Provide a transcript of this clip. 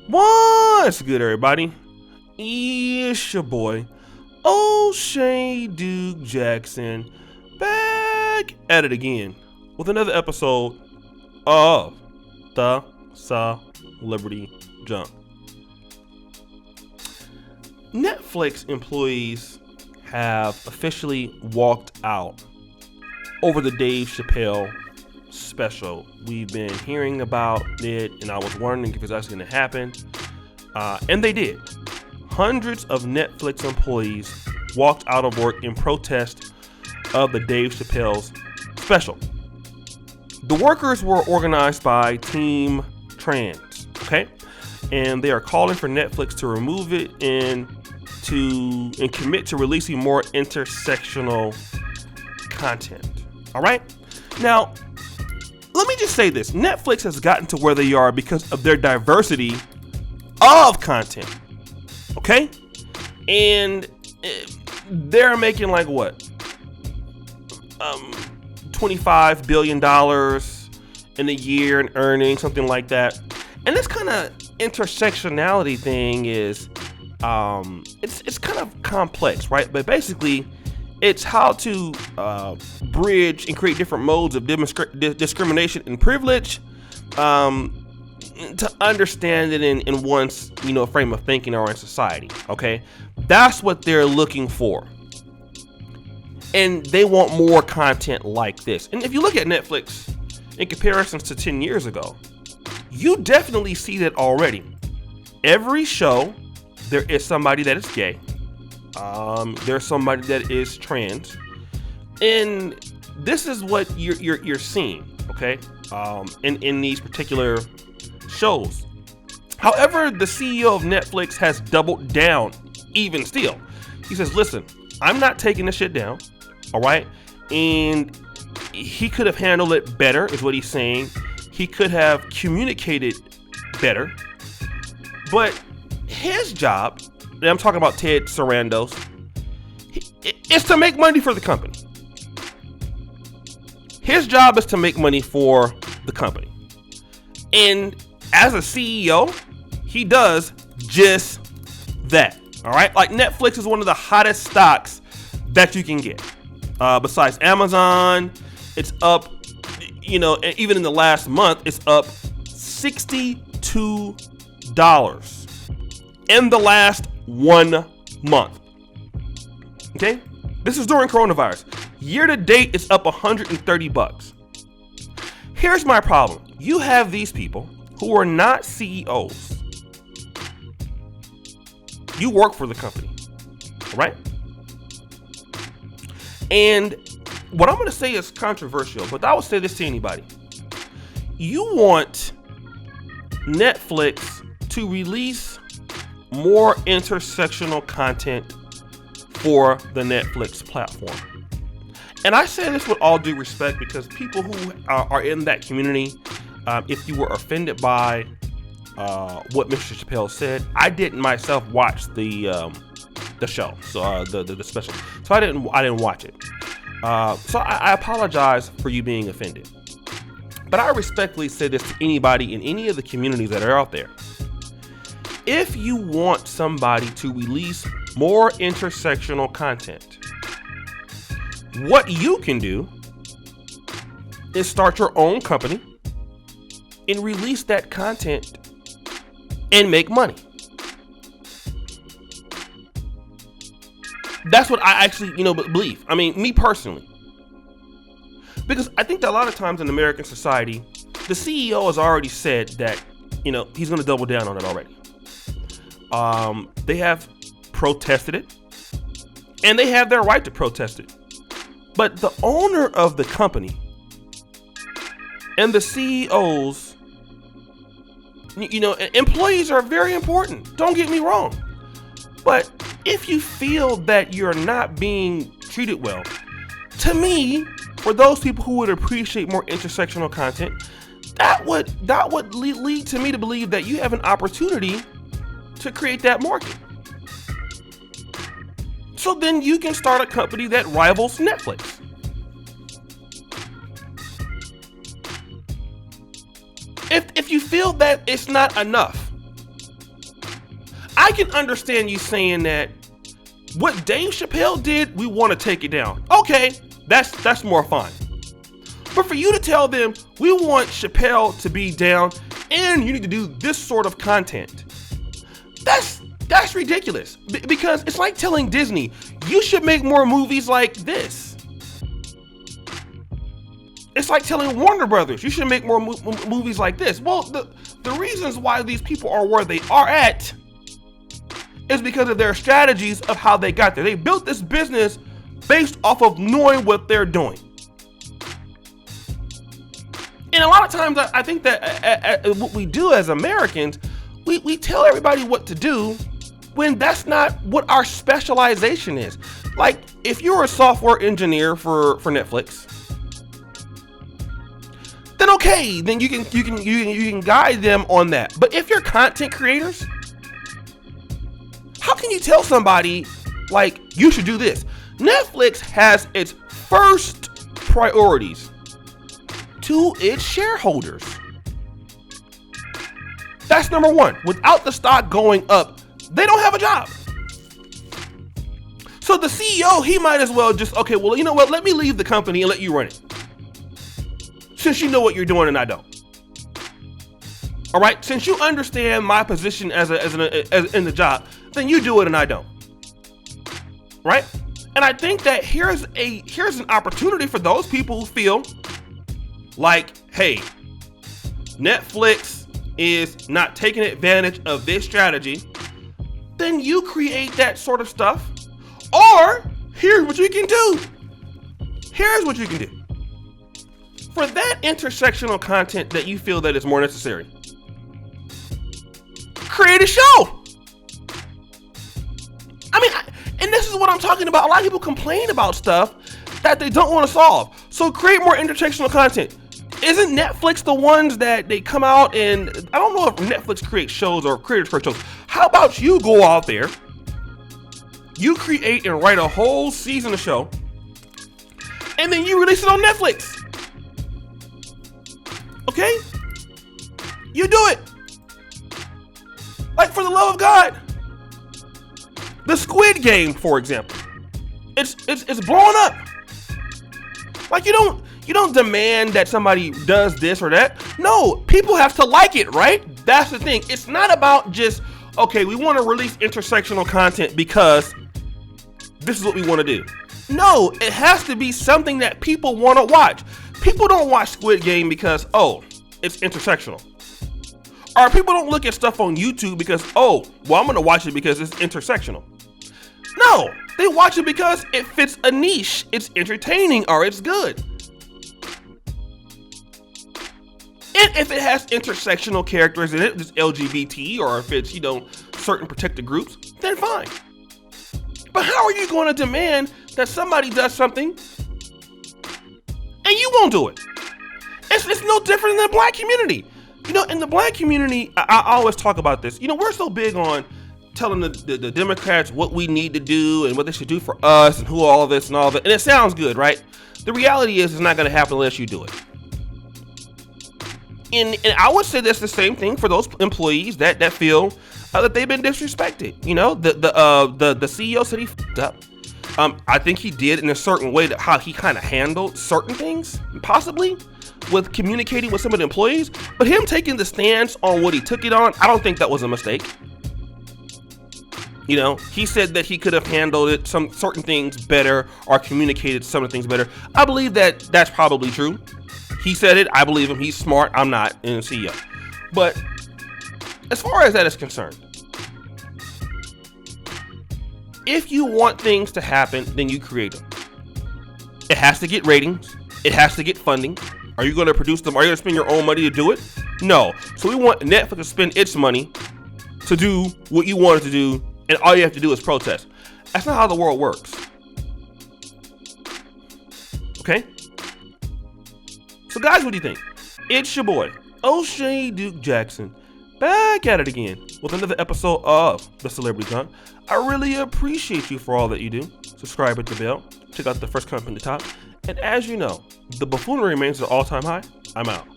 What's good, everybody? It's your boy, O'Shea Duke Jackson, back at it again with another episode of the Celebrity Jump. Netflix employees have officially walked out over the Dave Chappelle special. We've been hearing about it, and I was wondering if it's actually going to happen. And they did. Hundreds of Netflix employees walked out of work in protest of the Dave Chappelle's special. The workers were organized by Team Trans, okay? And they are calling for Netflix to remove it and commit to releasing more intersectional content. All right? Now, let me just say this. Netflix has gotten to where they are because of their diversity of content. Okay? And they're making like what? $25 billion in a year in earnings, something like that. And this kind of intersectionality thing is, it's kind of complex, right? But basically, it's how to bridge and create different modes of discrimination and privilege to understand it in one's frame of thinking or in society. Okay, that's what they're looking for, and they want more content like this. And if you look at Netflix in comparisons to 10 years ago, you definitely see that already. Every show, there is somebody that is gay. There's somebody that is trans, and this is what you're seeing, okay? In these particular shows. However, the CEO of Netflix has doubled down even still. He says, listen, I'm not taking this shit down, all right? And he could have handled it better, is what he's saying. He could have communicated better, but his job, and I'm talking about Ted Sarandos, is to make money for the company. His job is to make money for the company. And as a CEO, he does just that. All right? Like, Netflix is one of the hottest stocks that you can get. Besides Amazon, it's up, even in the last month, it's up $62 in the last 1 month. Okay? This is during coronavirus. Year to date, it's up $130. Here's my problem. You have these people who are not CEOs. You work for the company, right? And what I'm going to say is controversial, but I would say this to anybody. You want Netflix to release more intersectional content for the Netflix platform. And I say this with all due respect because people who are in that community, if you were offended by what Mr. Chappelle said, I didn't myself watch the show, so the special, so I didn't watch it. So I apologize for you being offended, but I respectfully say this to anybody in any of the communities that are out there. If you want somebody to release more intersectional content, what you can do is start your own company and release that content and make money. That's what I actually, believe. I mean, me personally. Because I think that a lot of times in American society, the CEO has already said that, he's going to double down on it already. They have protested it, and they have their right to protest it. But the owner of the company and the CEOs, employees are very important. Don't get me wrong. But if you feel that you're not being treated well, to me, for those people who would appreciate more intersectional content, that would lead to me to believe that you have an opportunity to create that market. So then you can start a company that rivals Netflix. If you feel that it's not enough, I can understand you saying that what Dave Chappelle did, we want to take it down. Okay, that's more fun. But for you to tell them, we want Chappelle to be down and you need to do this sort of content, that's ridiculous. Because it's like telling Disney, you should make more movies like this. It's like telling Warner Brothers, you should make more movies like this. Well, the reasons why these people are where they are at is because of their strategies of how they got there. They built this business based off of knowing what they're doing. And a lot of times I think that what we do as Americans, we tell everybody what to do when that's not what our specialization is. Like, if you're a software engineer for Netflix, then okay, then you can guide them on that. But if you're content creators, how can you tell somebody, like, you should do this? Netflix has its first priorities to its shareholders. That's number one. Without the stock going up, they don't have a job. So the CEO, he might as well just, okay, well, you know what? Let me leave the company and let you run it, since you know what you're doing and I don't. All right, since you understand my position as in the job, then you do it and I don't. Right? And I think that here's an opportunity for those people who feel like, hey, Netflix is not taking advantage of this strategy. Then you create that sort of stuff. Or here's what you can do. Here's what you can do. For that intersectional content that you feel that is more necessary, create a show. I mean, and this is what I'm talking about. A lot of people complain about stuff that they don't want to solve. So create more intersectional content. Isn't Netflix the ones that they come out and, I don't know if Netflix creates shows or creators create shows. How about you go out there, you create and write a whole season of show, and then you release it on Netflix. Okay? You do it. Like, for the love of God. The Squid Game, for example. It's blowing up. Like, you don't demand that somebody does this or that. No, people have to like it, right? That's the thing. It's not about just, okay, we want to release intersectional content because this is what we want to do. No, it has to be something that people want to watch. People don't watch Squid Game because, oh, it's intersectional. Or people don't look at stuff on YouTube because, oh, well, I'm going to watch it because it's intersectional. No, they watch it because it fits a niche. It's entertaining or it's good. And if it has intersectional characters in it, just LGBT, or if it's, certain protected groups, then fine. But how are you going to demand that somebody does something and you won't do it? It's no different than the black community. In the black community, I always talk about this. We're so big on telling the Democrats what we need to do and what they should do for us and who all this and all that. And it sounds good, right? The reality is it's not going to happen unless you do it. And I would say that's the same thing for those employees that feel that they've been disrespected. The CEO said he f***ed up. I think he did in a certain way, that how he kind of handled certain things, possibly with communicating with some of the employees. But him taking the stance on what he took it on, I don't think that was a mistake. He said that he could have handled it, some certain things better, or communicated some of the things better. I believe that that's probably true. He said it. I believe him. He's smart. I'm not in CEO. But as far as that is concerned, if you want things to happen, then you create them. It has to get ratings. It has to get funding. Are you going to produce them? Are you going to spend your own money to do it? No. So we want Netflix to spend its money to do what you want it to do, and all you have to do is protest. That's not how the world works. Okay? So guys, what do you think? It's your boy, O'Shea Duke Jackson, back at it again with another episode of The Celebrity Hunt. I really appreciate you for all that you do. Subscribe, hit the bell, check out the first comment at the top. And as you know, the buffoonery remains at an all-time high. I'm out.